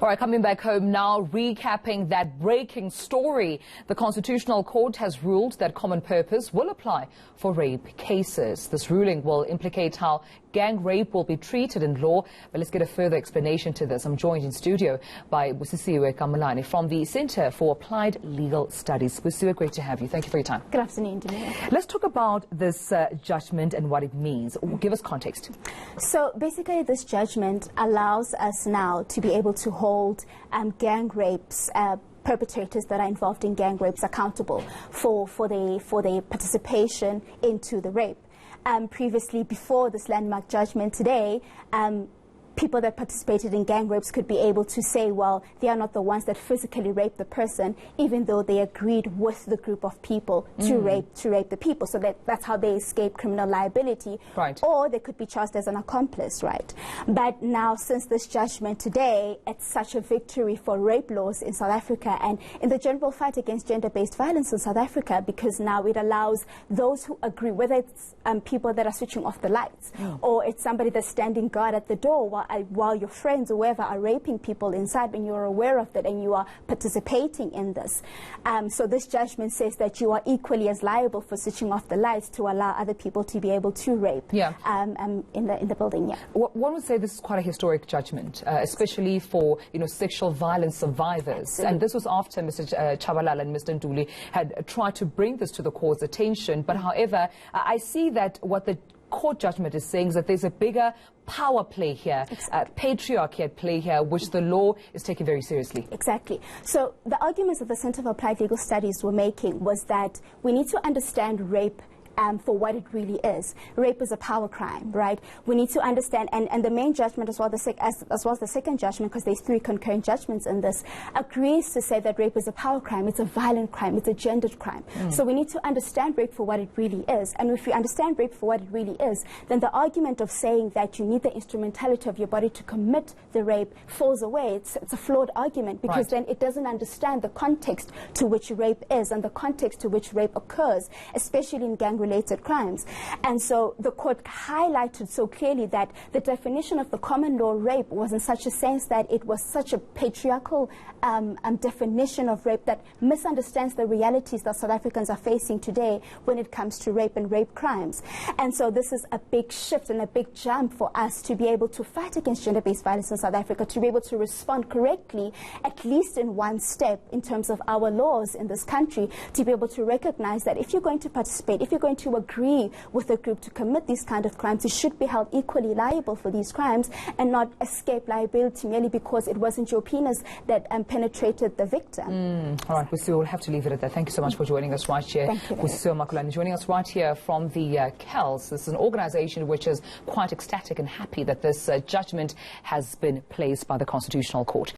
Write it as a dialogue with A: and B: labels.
A: All right, coming back home now, recapping that breaking story. The Constitutional Court has ruled that common purpose will apply for rape cases. This ruling will implicate how gang rape will be treated in law. But let's get a further explanation to this. I'm joined in studio by Busisiwe Kamolane from the Center for Applied Legal Studies. Busisiwe, great to have you. Thank you for your time.
B: Good afternoon, Denise.
A: Let's talk about this judgment and what it means. Give us context.
B: So basically, this judgment allows us now to be able to hold gang rapes, perpetrators that are involved in gang rapes accountable for their participation into the rape. Previously, before this landmark judgment today, people that participated in gang rapes could be able to say, well, they are not the ones that physically raped the person, even though they agreed with the group of people to rape the people. So that's how they escape criminal liability.
A: Right.
B: Or they could be charged as an accomplice, right? But now, since this judgment today, it's such a victory for rape laws in South Africa and in the general fight against gender-based violence in South Africa, because now it allows those who agree, whether it's people that are switching off the lights or it's somebody that's standing guard at the door while your friends or whoever are raping people inside, when you're aware of that and you are participating in this. So this judgment says that you are equally as liable for switching off the lights to allow other people to be able to rape in the building. Yeah.
A: One would say this is quite a historic judgment, especially for sexual violence survivors.
B: Absolutely.
A: And this was after Mr. Chabalala and Mr. Nduli had tried to bring this to the court's attention. But however, I see that what the court judgment is saying is that there's a bigger power play here, patriarchy at play here, which the law is taking very seriously.
B: Exactly. So the arguments that the Center for Applied Legal Studies were making was that we need to understand rape for what it really is. Rape is a power crime, right? We need to understand, and the main judgment as well as the second judgment, because there's three concurrent judgments in this, agrees to say that rape is a power crime, it's a violent crime, it's a gendered crime. So we need to understand rape for what it really is. And if we understand rape for what it really is, then the argument of saying that you need the instrumentality of your body to commit the rape falls away. It's a flawed argument, because then it doesn't understand the context to which rape is and the context to which rape occurs, especially in gang-related crimes. And so the court highlighted so clearly that the definition of the common law rape was in such a sense that it was such a patriarchal definition of rape that misunderstands the realities that South Africans are facing today when it comes to rape and rape crimes. And so this is a big shift and a big jump for us to be able to fight against gender-based violence in South Africa, to be able to respond correctly, at least in one step in terms of our laws in this country, to be able to recognize that if you're going to participate, if you're going to agree with a group to commit these kind of crimes, you should be held equally liable for these crimes and not escape liability merely because it wasn't your penis that penetrated the victim.
A: All right, we'll have to leave it at that. Thank you so much for joining us right here.
B: Thank you.
A: Busisiwe Kamolane joining us right here from the KELS. This is an organization which is quite ecstatic and happy that this judgment has been placed by the Constitutional Court.